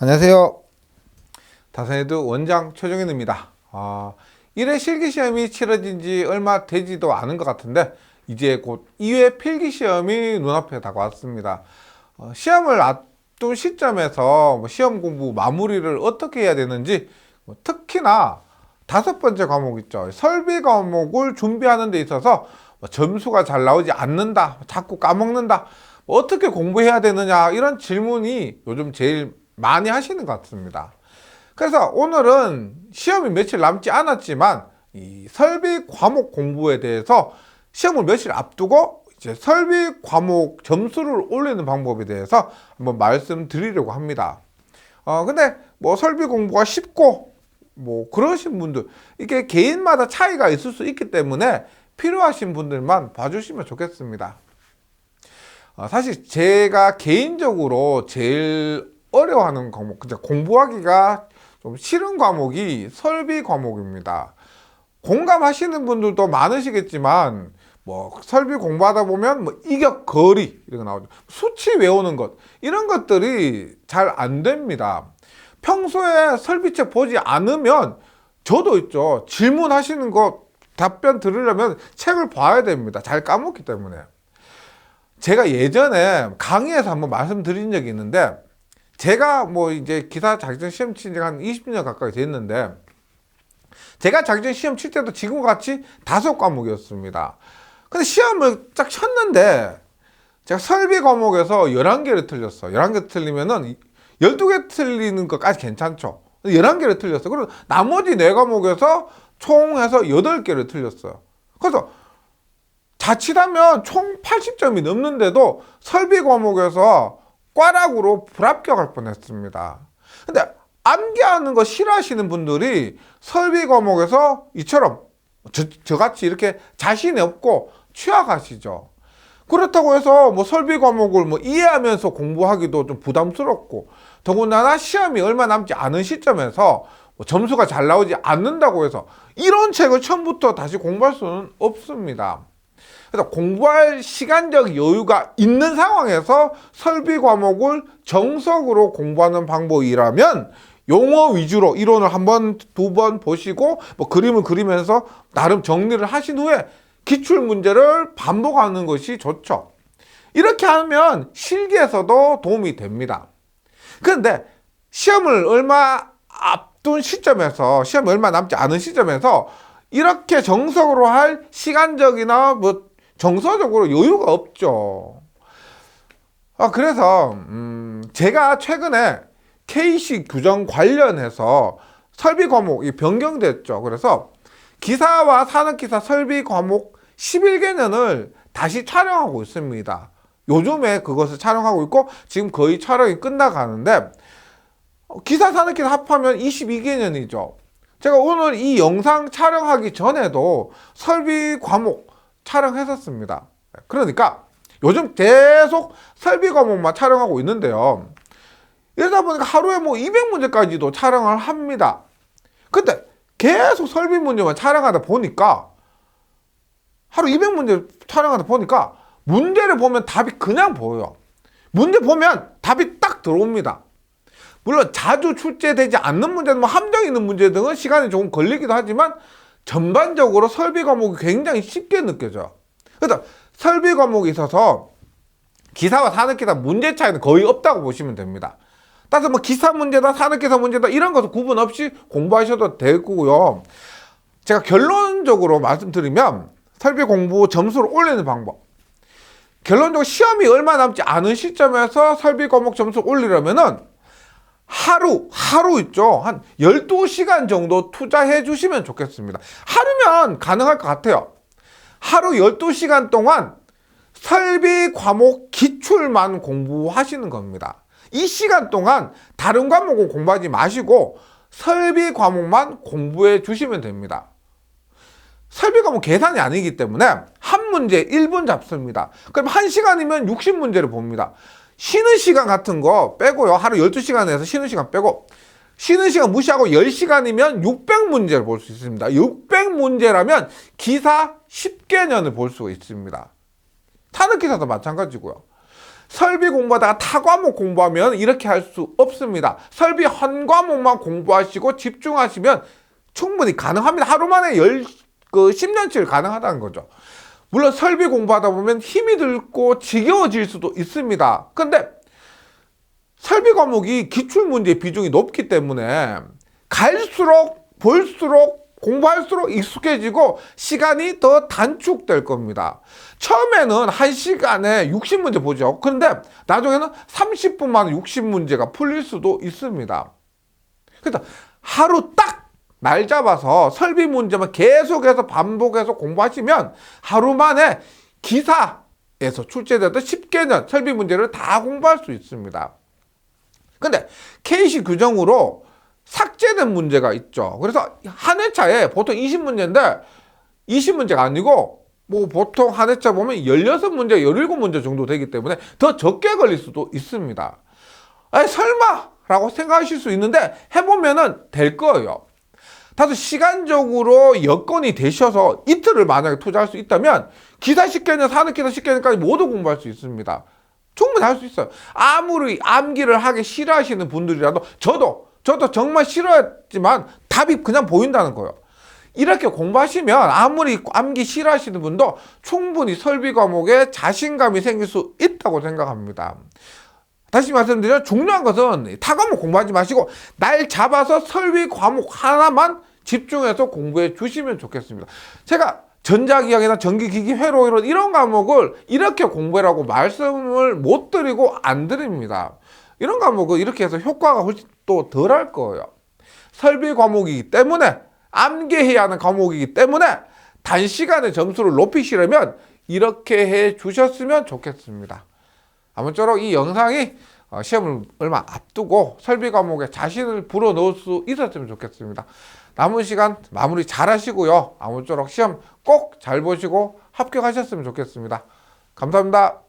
안녕하세요. 다산에드 원장 최종현입니다. 1회 실기시험이 치러진 지 얼마 되지도 않은 것 같은데 이제 곧 2회 필기시험이 눈앞에 다가왔습니다. 시험을 앞둔 시점에서 시험 공부 마무리를 어떻게 해야 되는지, 특히나 5번째 과목 있죠. 설비 과목을 준비하는 데 있어서 점수가 잘 나오지 않는다, 자꾸 까먹는다, 어떻게 공부해야 되느냐, 이런 질문이 요즘 제일 많이 하시는 것 같습니다. 그래서 오늘은 시험이 며칠 남지 않았지만 이 설비 과목 공부에 대해서 시험을 며칠 앞두고 이제 설비 과목 점수를 올리는 방법에 대해서 한번 말씀드리려고 합니다. 근데 설비 공부가 쉽고 그러신 분들, 이게 개인마다 차이가 있을 수 있기 때문에 필요하신 분들만 봐주시면 좋겠습니다. 사실 제가 개인적으로 제일 어려워하는 과목, 공부하기가 좀 싫은 과목이 설비 과목입니다. 공감하시는 분들도 많으시겠지만 설비 공부하다 보면 이격 거리 이런 거 나오죠. 수치 외우는 것, 이런 것들이 잘 안 됩니다. 평소에 설비책 보지 않으면, 저도 있죠, 질문하시는 거 답변 들으려면 책을 봐야 됩니다. 잘 까먹기 때문에. 제가 예전에 강의에서 한번 말씀드린 적이 있는데, 제가 이제 기사 자격증 시험 친 지가 한 20년 가까이 됐는데, 제가 자격증 시험 칠 때도 지금과 같이 5과목이었습니다. 근데 시험을 딱 쳤는데, 제가 설비 과목에서 11개를 틀렸어요. 11개 틀리면은 12개 틀리는 것까지 괜찮죠. 11개를 틀렸어요. 그리고 나머지 4과목에서 총 해서 8개를 틀렸어요. 그래서 자칫하면 총 80점이 넘는데도 설비 과목에서 꽈락으로 불합격할 뻔했습니다. 근데 암기하는 거 싫어하시는 분들이 설비 과목에서 이처럼 저같이 이렇게 자신이 없고 취약하시죠. 그렇다고 해서 설비 과목을 이해하면서 공부하기도 좀 부담스럽고, 더군다나 시험이 얼마 남지 않은 시점에서 점수가 잘 나오지 않는다고 해서 이런 책을 처음부터 다시 공부할 수는 없습니다. 그래서 공부할 시간적 여유가 있는 상황에서 설비 과목을 정석으로 공부하는 방법이라면 용어 위주로 이론을 한 번, 2번 보시고 그림을 그리면서 나름 정리를 하신 후에 기출 문제를 반복하는 것이 좋죠. 이렇게 하면 실기에서도 도움이 됩니다. 그런데 시험을 얼마 앞둔 시점에서, 시험이 얼마 남지 않은 시점에서 이렇게 정석으로 할 시간적이나 정서적으로 여유가 없죠. 그래서 제가 최근에 KC 규정 관련해서 설비 과목이 변경됐죠. 그래서 기사와 산업기사 설비 과목 11개년을 다시 촬영하고 있습니다. 요즘에 그것을 촬영하고 있고 지금 거의 촬영이 끝나가는데, 기사 산업기사 합하면 22개년이죠. 제가 오늘 이 영상 촬영하기 전에도 설비 과목 촬영했었습니다. 그러니까 요즘 계속 설비 과목만 촬영하고 있는데요. 이러다 보니까 하루에 200문제까지도 촬영을 합니다. 근데 계속 설비 문제만 촬영하다 보니까, 하루 200문제 촬영하다 보니까 문제를 보면 답이 그냥 보여요. 문제 보면 답이 딱 들어옵니다. 물론 자주 출제되지 않는 문제는 함정 있는 문제 등은 시간이 조금 걸리기도 하지만 전반적으로 설비 과목이 굉장히 쉽게 느껴져요. 그래서 설비 과목에 있어서 기사와 산업기사 문제 차이는 거의 없다고 보시면 됩니다. 따라서 기사 문제다, 산업기사 문제다, 이런 것은 구분 없이 공부하셔도 되고요. 제가 결론적으로 말씀드리면 설비 공부 점수를 올리는 방법, 결론적으로 시험이 얼마 남지 않은 시점에서 설비 과목 점수를 올리려면은 하루 있죠. 한 12시간 정도 투자해 주시면 좋겠습니다. 하루면 가능할 것 같아요. 하루 12시간 동안 설비 과목 기출만 공부하시는 겁니다. 이 시간 동안 다른 과목은 공부하지 마시고 설비 과목만 공부해 주시면 됩니다. 설비 과목 계산이 아니기 때문에 한 문제 1분 잡습니다. 그럼 1시간이면 60문제를 봅니다. 쉬는 시간 같은 거 빼고요. 하루 12시간에서 쉬는 시간 빼고, 쉬는 시간 무시하고 10시간이면 600문제를 볼 수 있습니다. 600문제라면 기사 10개년을 볼 수 있습니다. 산업기사도 마찬가지고요. 설비 공부하다가 타 과목 공부하면 이렇게 할 수 없습니다. 설비 한 과목만 공부하시고 집중하시면 충분히 가능합니다. 하루 만에 10년치를 가능하다는 거죠. 물론 설비 공부하다 보면 힘이 들고 지겨워질 수도 있습니다. 근데 설비 과목이 기출문제 비중이 높기 때문에 갈수록 볼수록 공부할수록 익숙해지고 시간이 더 단축될 겁니다. 처음에는 1시간에 60문제 보죠. 그런데 나중에는 30분 만에 60문제가 풀릴 수도 있습니다. 그래서 하루 딱 날 잡아서 설비 문제만 계속해서 반복해서 공부하시면 하루 만에 기사에서 출제되던 10개년 설비 문제를 다 공부할 수 있습니다. 근데 KC 규정으로 삭제된 문제가 있죠. 그래서 한 회차에 보통 20문제인데 20문제가 아니고 뭐 보통 한 회차 보면 16문제, 17문제 정도 되기 때문에 더 적게 걸릴 수도 있습니다. 아니, 설마 라고 생각하실 수 있는데 해보면은 될 거예요. 다소 시간적으로 여건이 되셔서 이틀을 만약에 투자할 수 있다면 기사 10개년, 산업기사 10개년까지 모두 공부할 수 있습니다. 충분히 할 수 있어요. 아무리 암기를 하기 싫어하시는 분들이라도 저도 정말 싫어했지만 답이 그냥 보인다는 거예요. 이렇게 공부하시면 아무리 암기 싫어하시는 분도 충분히 설비 과목에 자신감이 생길 수 있다고 생각합니다. 다시 말씀드리면 중요한 것은 타 과목 공부하지 마시고 날 잡아서 설비 과목 하나만 집중해서 공부해 주시면 좋겠습니다. 제가 전자기학이나 전기기기, 회로 이런 과목을 이렇게 공부하라고 말씀을 못 드리고 안 드립니다. 이런 과목은 이렇게 해서 효과가 훨씬 또 덜 할 거예요. 설비 과목이기 때문에 암기해야 하는 과목이기 때문에 단시간에 점수를 높이시려면 이렇게 해 주셨으면 좋겠습니다. 아무쪼록 이 영상이 시험을 얼마 앞두고 설비 과목에 자신을 불어넣을 수 있었으면 좋겠습니다. 남은 시간 마무리 잘 하시고요. 아무쪼록 시험 꼭 잘 보시고 합격하셨으면 좋겠습니다. 감사합니다.